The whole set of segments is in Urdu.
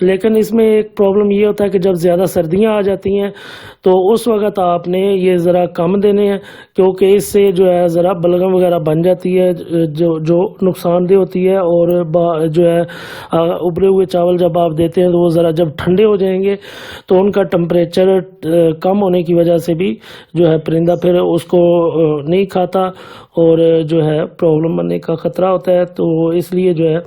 لیکن اس میں ایک پرابلم یہ ہوتا ہے کہ جب زیادہ سردیاں آ جاتی ہیں تو اس وقت آپ نے یہ ذرا کم دینے ہیں، کیونکہ اس سے جو ہے ذرا بلغم وغیرہ بن جاتی ہے جو نقصان دہ ہوتی ہے، اور جو ہے ابلے ہوئے چاول جب آپ دیتے ہیں تو وہ ذرا جب ٹھنڈے ہو جائیں گے تو ان کا ٹمپریچر کم ہونے کی وجہ سے بھی جو ہے پرندہ پھر اس کو نہیں کھاتا اور جو ہے پرابلم بننے کا خطرہ ہوتا ہے، تو اس لیے جو ہے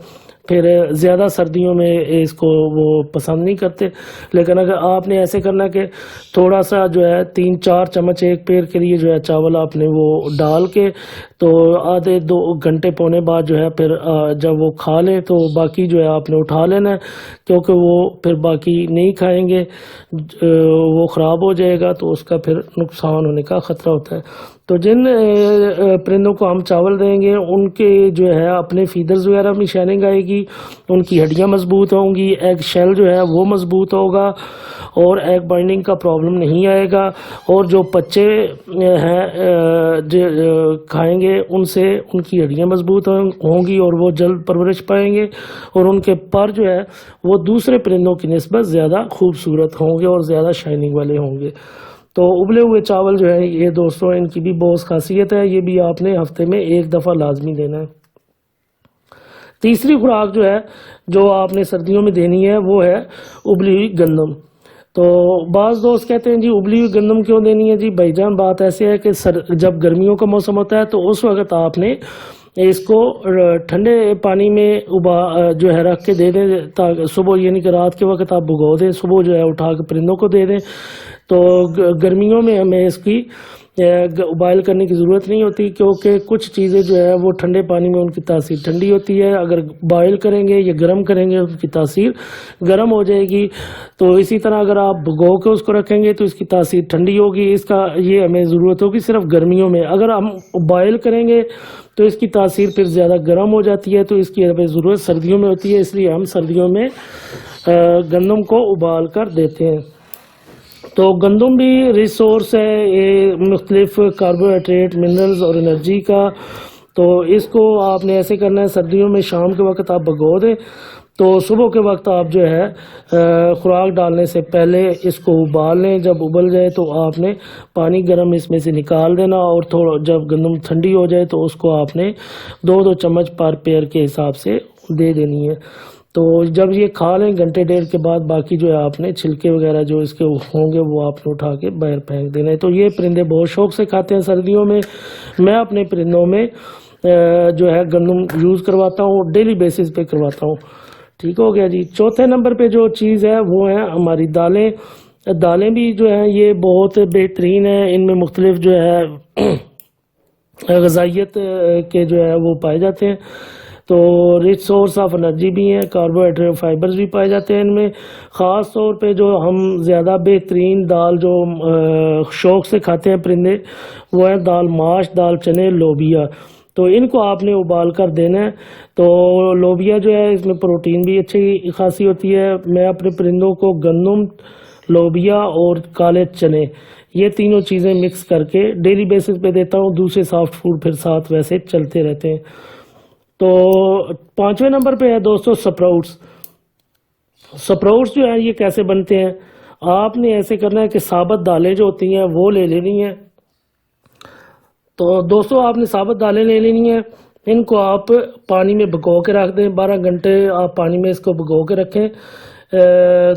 پھر زیادہ سردیوں میں اس کو وہ پسند نہیں کرتے۔ لیکن اگر آپ نے ایسے کرنا کہ تھوڑا سا جو ہے 3-4 چمچ ایک پیر کے لیے جو ہے چاول آپ نے وہ ڈال کے تو آدھے 2 گھنٹے پونے بعد جو ہے پھر جب وہ کھا لیں تو باقی جو ہے آپ نے اٹھا لینا ہے، کیونکہ وہ پھر باقی نہیں کھائیں گے، وہ خراب ہو جائے گا تو اس کا پھر نقصان ہونے کا خطرہ ہوتا ہے۔ تو جن پرندوں کو ہم چاول دیں گے ان کے جو ہے اپنے فیدرز وغیرہ میں شائننگ آئے گی، ان کی ہڈیاں مضبوط ہوں گی، ایگ شیل جو ہے وہ مضبوط ہوگا اور ایگ بائنڈنگ کا پرابلم نہیں آئے گا، اور جو بچے ہیں کھائیں گے ان سے ان کی ہڈیاں مضبوط ہوں گی اور وہ جلد پرورش پائیں گے، اور ان کے پر جو ہے وہ دوسرے پرندوں کی نسبت زیادہ خوبصورت ہوں گے اور زیادہ شائننگ والے ہوں گے۔ تو ابلے ہوئے چاول جو ہے یہ دوستوں ان کی بھی بہت خاصیت ہے، یہ بھی آپ نے ہفتے میں 1 دفعہ لازمی دینا ہے۔ تیسری خوراک جو ہے جو آپ نے سردیوں میں دینی ہے وہ ہے ابلی ہوئی گندم۔ تو بعض دوست کہتے ہیں جی ابلی ہوئی گندم کیوں دینی ہے؟ جی بھائی جان بات ایسے ہے کہ جب گرمیوں کا موسم ہوتا ہے تو اس وقت آپ نے اس کو ٹھنڈے پانی میں جو ہے رکھ کے دے دیں، تاکہ صبح یعنی کہ رات کے وقت آپ بھگو دیں، صبح جو ہے اٹھا کے پرندوں کو دے دیں۔ تو گرمیوں میں ہمیں اس کی بوائل کرنے کی ضرورت نہیں ہوتی، کیونکہ کچھ چیزیں جو ہے وہ ٹھنڈے پانی میں ان کی تاثیر ٹھنڈی ہوتی ہے، اگر بوائل کریں گے یا گرم کریں گے ان کی تاثیر گرم ہو جائے گی۔ تو اسی طرح اگر آپ بھگو کے اس کو رکھیں گے تو اس کی تاثیر ٹھنڈی ہوگی، اس کا یہ ہمیں ضرورت ہوگی صرف گرمیوں میں۔ اگر ہم بوائل کریں گے تو اس کی تاثیر پھر زیادہ گرم ہو جاتی ہے، تو اس کی ہمیں ضرورت سردیوں میں ہوتی ہے، اس لیے ہم سردیوں میں گندم کو ابال کر دیتے ہیں۔ تو گندم بھی ریسورس ہے، یہ مختلف کاربوہائیڈریٹ، منرلز اور انرجی کا۔ تو اس کو آپ نے ایسے کرنا ہے، سردیوں میں شام کے وقت آپ بھگو دیں، تو صبح کے وقت آپ جو ہے خوراک ڈالنے سے پہلے اس کو ابال لیں، جب ابل جائے تو آپ نے پانی گرم اس میں سے نکال دینا، اور تھوڑا جب گندم ٹھنڈی ہو جائے تو اس کو آپ نے 2 چمچ پر پیئر کے حساب سے دے دینی ہے۔ تو جب یہ کھا لیں گھنٹے ڈیڑھ کے بعد باقی جو ہے آپ نے چھلکے وغیرہ جو اس کے ہوں گے وہ آپ نے اٹھا کے باہر پھینک دینا ہے۔ تو یہ پرندے بہت شوق سے کھاتے ہیں سردیوں میں۔ میں اپنے پرندوں میں جو ہے گندم یوز کرواتا ہوں، ڈیلی بیسس پہ کرواتا ہوں۔ ٹھیک ہو گیا جی۔ چوتھے نمبر پہ جو چیز ہے وہ ہے ہماری دالیں۔ دالیں بھی جو ہیں یہ بہت بہترین ہیں، ان میں مختلف جو ہے غذائیت کے جو ہے وہ پائے جاتے ہیں، تو ریچ سورس آف انرجی بھی ہیں، کاربوہائیڈریٹ فائبرز بھی پائے جاتے ہیں ان میں۔ خاص طور پہ جو ہم زیادہ بہترین دال جو شوق سے کھاتے ہیں پرندے وہ ہیں دال ماش، دال چنے، لوبیا۔ تو ان کو آپ نے ابال کر دینا ہے۔ تو لوبیا جو ہے اس میں پروٹین بھی اچھی خاصی ہوتی ہے۔ میں اپنے پرندوں کو گندم، لوبیا اور کالے چنے یہ تینوں چیزیں مکس کر کے ڈیلی بیسس پہ دیتا ہوں، دوسرے سافٹ فوڈ پھر ساتھ ویسے چلتے رہتے ہیں۔ تو 5ویں نمبر پہ ہے دوستو سپراؤٹس۔ سپراؤٹس جو ہیں یہ کیسے بنتے ہیں؟ آپ نے ایسے کرنا ہے کہ ثابت دالیں جو ہوتی ہیں وہ لے لینی ہیں۔ تو دوستو آپ نے ثابت دالیں لے لینی ہیں، ان کو آپ پانی میں بھگو کے رکھ دیں، 12 گھنٹے آپ پانی میں اس کو بھگو کے رکھیں۔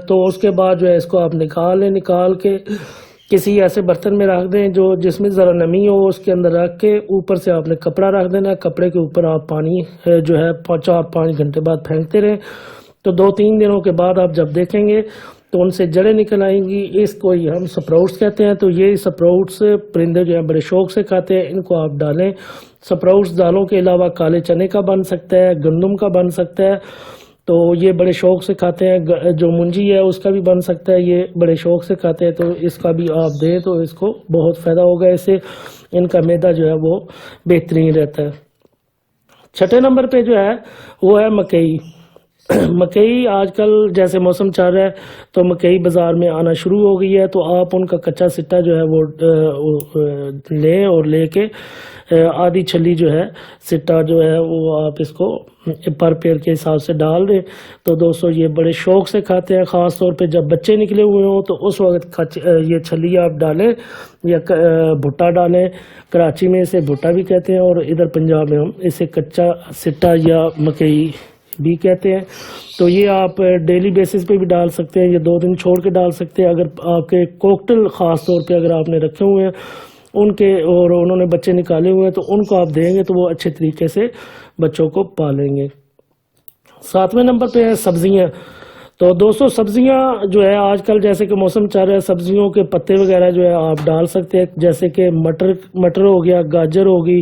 تو اس کے بعد جو ہے اس کو آپ نکال لیں، نکال کے کسی ایسے برتن میں رکھ دیں جو جس میں ذرا نمی ہو، اس کے اندر رکھ کے اوپر سے آپ نے کپڑا رکھ دینا، کپڑے کے اوپر آپ پانی جو ہے 4-5 گھنٹے بعد پھینکتے رہیں۔ تو 2-3 دنوں کے بعد آپ جب دیکھیں گے تو ان سے جڑیں نکل آئیں گی، اس کو ہم سپراؤٹس کہتے ہیں۔ تو یہ سپراؤٹس پرندے جو ہیں بڑے شوق سے کھاتے ہیں، ان کو آپ ڈالیں۔ سپراؤٹس دالوں کے علاوہ کالے چنے کا بن سکتا ہے، گندم کا بن سکتا ہے، تو یہ بڑے شوق سے کھاتے ہیں۔ جو منجی ہے اس کا بھی بن سکتا ہے، یہ بڑے شوق سے کھاتے ہیں، تو اس کا بھی آپ دیں تو اس کو بہت فائدہ ہوگا، اس سے ان کا معدہ جو ہے وہ بہترین رہتا ہے۔ 6 نمبر پہ جو ہے وہ ہے مکئی۔ مکئی آج کل جیسے موسم چل رہا ہے تو مکئی بازار میں آنا شروع ہو گئی ہے، تو آپ ان کا کچا سٹا جو ہے وہ لیں اور لے کے آدھی چھلی جو ہے سٹا جو ہے وہ آپ اس کو پر پیڑ کے حساب سے ڈال دیں. تو دوستو یہ بڑے شوق سے کھاتے ہیں، خاص طور پہ جب بچے نکلے ہوئے ہوں تو اس وقت یہ چھلی آپ ڈالیں یا بھٹا ڈالیں. کراچی میں اسے بھٹا بھی کہتے ہیں اور ادھر پنجاب میں ہم اسے کچا سٹا یا مکئی بھی کہتے ہیں. تو یہ آپ ڈیلی بیسس پہ بھی ڈال سکتے ہیں یا 2 دن چھوڑ کے ڈال سکتے ہیں. اگر آپ کے کوکٹل خاص طور پہ اگر آپ نے رکھے ہوئے ہیں ان کے اور انہوں نے بچے نکالے ہوئے ہیں تو ان کو آپ دیں گے تو وہ اچھے طریقے سے بچوں کو پالیں گے. 7ویں نمبر پہ ہے سبزیاں. تو دوستو سبزیاں جو ہے آج کل جیسے کہ موسم چل رہا ہے، سبزیوں کے پتے وغیرہ جو ہے آپ ڈال سکتے ہیں، جیسے کہ مٹر ہو گیا، گاجر ہوگی،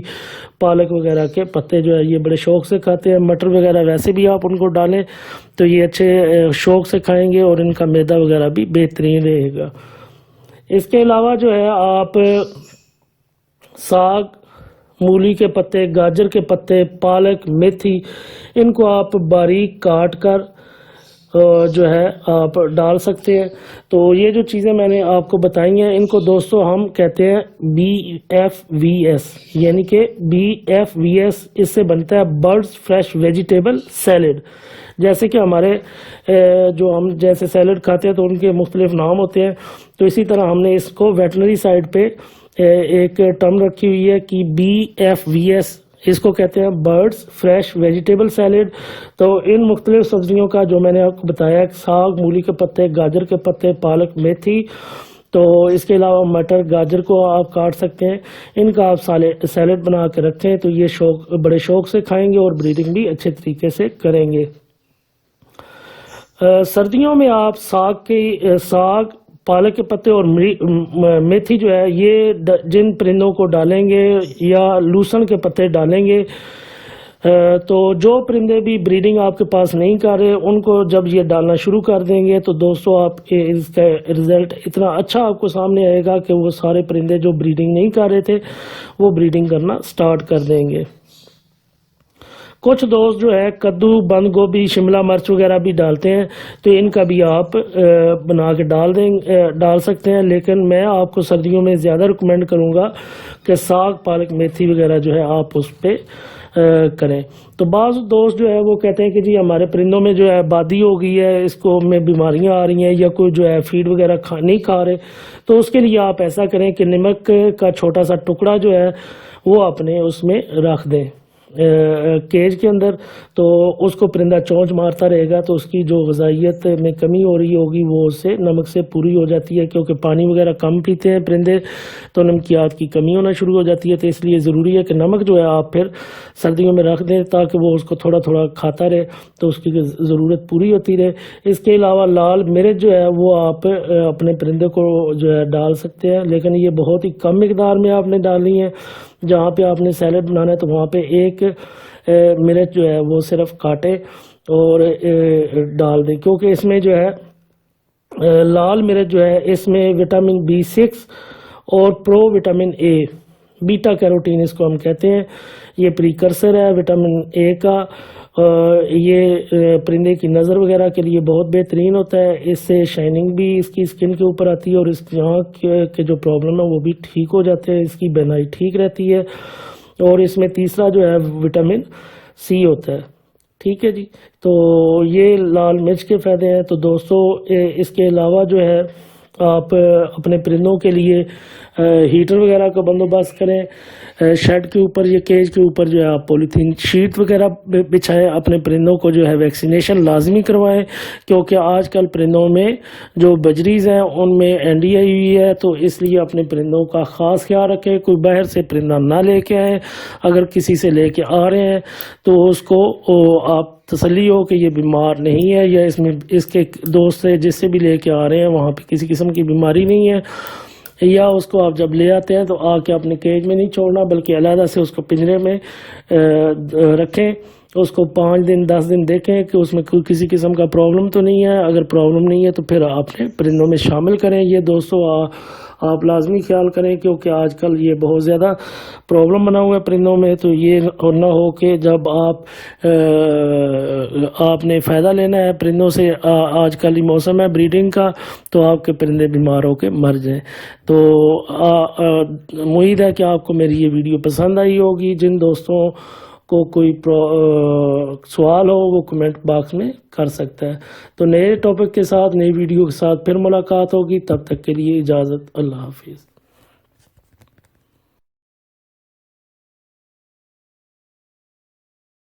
پالک وغیرہ کے پتے جو ہے یہ بڑے شوق سے کھاتے ہیں. مٹر وغیرہ ویسے بھی آپ ان کو ڈالیں تو یہ اچھے شوق سے کھائیں گے اور ان کا معدہ وغیرہ بھی بہترین رہے گا. اس کے علاوہ جو ہے آپ ساگ، مولی کے پتے، گاجر کے پتے، پالک، میتھی، ان کو آپ باریک کاٹ کر جو ہے آپ ڈال سکتے ہیں. تو یہ جو چیزیں میں نے آپ کو بتائی ہیں ان کو دوستو ہم کہتے ہیں BFVS، یعنی کہ BFVS اس سے بنتا ہے برڈز فریش ویجیٹیبل سیلڈ. جیسے کہ ہمارے جو ہم جیسے سیلڈ کھاتے ہیں تو ان کے مختلف نام ہوتے ہیں، تو اسی طرح ہم نے اس کو ویٹنری سائڈ پہ ایک ٹرم رکھی ہوئی ہے کہ BFVS، اس کو کہتے ہیں برڈز فریش ویجیٹیبل سیلڈ. تو ان مختلف سبزیوں کا جو میں نے آپ کو بتایا، ساگ، مولی کے پتے، گاجر کے پتے، پالک، میتھی، تو اس کے علاوہ مٹر، گاجر کو آپ کاٹ سکتے ہیں، ان کا آپ سیلڈ بنا کے رکھیں تو یہ بڑے شوق سے کھائیں گے اور بریڈنگ بھی اچھے طریقے سے کریں گے. سردیوں میں آپ ساگ، پالک کے پتے اور میتھی جو ہے یہ جن پرندوں کو ڈالیں گے یا لوسن کے پتے ڈالیں گے، تو جو پرندے بھی بریڈنگ آپ کے پاس نہیں کر رہے ان کو جب یہ ڈالنا شروع کر دیں گے تو دوستو آپ کے اس کا رزلٹ اتنا اچھا آپ کو سامنے آئے گا کہ وہ سارے پرندے جو بریڈنگ نہیں کر رہے تھے وہ بریڈنگ کرنا سٹارٹ کر دیں گے. کچھ دوست جو ہے کدو، بند گوبھی، شملہ مرچ وغیرہ بھی ڈالتے ہیں تو ان کا بھی آپ بنا کے ڈال سکتے ہیں، لیکن میں آپ کو سردیوں میں زیادہ ریکمینڈ کروں گا کہ ساگ، پالک، میتھی وغیرہ جو ہے آپ اس پہ کریں. تو بعض دوست جو ہے وہ کہتے ہیں کہ جی ہمارے پرندوں میں جو ہے آبادی ہو گئی ہے، اس کو میں بیماریاں آ رہی ہیں یا کوئی جو ہے فیڈ وغیرہ نہیں کھا رہے، تو اس کے لیے آپ ایسا کریں کہ نمک کا چھوٹا سا ٹکڑا جو ہے وہ اپنے اس میں رکھ دیں کیج کے اندر، تو اس کو پرندہ چونچ مارتا رہے گا تو اس کی جو غذائیت میں کمی ہو رہی ہوگی وہ اس سے نمک سے پوری ہو جاتی ہے، کیونکہ پانی وغیرہ کم پیتے ہیں پرندے تو نمکیات کی کمی ہونا شروع ہو جاتی ہے. تو اس لیے ضروری ہے کہ نمک جو ہے آپ پھر سردیوں میں رکھ دیں تاکہ وہ اس کو تھوڑا تھوڑا کھاتا رہے تو اس کی ضرورت پوری ہوتی رہے. اس کے علاوہ لال مرچ جو ہے وہ آپ اپنے پرندے کو جو ہے ڈال سکتے ہیں، لیکن یہ بہت ہی کم مقدار میں آپ نے ڈالنی ہے. جہاں پہ آپ نے سیلڈ بنانا ہے تو وہاں پہ ایک مرچ جو ہے وہ صرف کاٹے اور ڈال دیں، کیونکہ اس میں جو ہے لال مرچ جو ہے اس میں وٹامن B6 اور پرو وٹامن اے، بیٹا کیروٹین اس کو ہم کہتے ہیں، یہ پریکرسر ہے وٹامن اے کا. یہ پرندے کی نظر وغیرہ کے لیے بہت بہترین ہوتا ہے، اس سے شائننگ بھی اس کی اسکن کے اوپر آتی ہے اور اس کی آنکھ کے جو پرابلم ہے وہ بھی ٹھیک ہو جاتے ہیں، اس کی بینائی ٹھیک رہتی ہے. اور اس میں تیسرا جو ہے وٹامن C ہوتا ہے. ٹھیک ہے جی، تو یہ لال مرچ کے فائدے ہیں. تو دوستو اس کے علاوہ جو ہے آپ اپنے پرندوں کے لیے ہیٹر وغیرہ کا بندوبست کریں، شیڈ کے اوپر یا کیج کے اوپر جو ہے آپ پولیتھین شیٹ وغیرہ بچھائیں، اپنے پرندوں کو جو ہے ویکسینیشن لازمی کروائیں، کیونکہ آج کل پرندوں میں جو بجریز ہیں ان میں ND آئی ہوئی ہے، تو اس لیے اپنے پرندوں کا خاص خیال رکھیں. کوئی باہر سے پرندہ نہ لے کے آئیں، اگر کسی سے لے کے آ رہے ہیں تو اس کو آپ تسلی ہو کہ یہ بیمار نہیں ہے یا اس کے دوست سے جس سے بھی لے کے آ رہے ہیں وہاں پہ کسی قسم کی بیماری نہیں ہے. یا اس کو آپ جب لے آتے ہیں تو آ کے اپنے کیج میں نہیں چھوڑنا بلکہ علیحدہ سے اس کو پنجرے میں رکھیں، اس کو 5 دن 10 دن دیکھیں کہ اس میں کوئی کسی قسم کا پرابلم تو نہیں ہے. اگر پرابلم نہیں ہے تو پھر آپ نے پرندوں میں شامل کریں. یہ دوستو آپ لازمی خیال کریں کیونکہ آج کل یہ بہت زیادہ پرابلم بنا ہوا ہے پرندوں میں. تو یہ نہ ہو کہ جب آپ آپ نے فائدہ لینا ہے پرندوں سے. آج کل یہ موسم ہے بریڈنگ کا, تو آپ کے پرندے بیمار ہو کے مر جائیں. تو امید ہے کہ آپ کو میری یہ ویڈیو پسند آئی ہوگی. جن دوستوں کو کوئی سوال ہو وہ کمنٹ باکس میں کر سکتا ہے. تو نئے ٹاپک کے ساتھ, نئی ویڈیو کے ساتھ پھر ملاقات ہوگی. تب تک کے لیے اجازت. اللہ حافظ.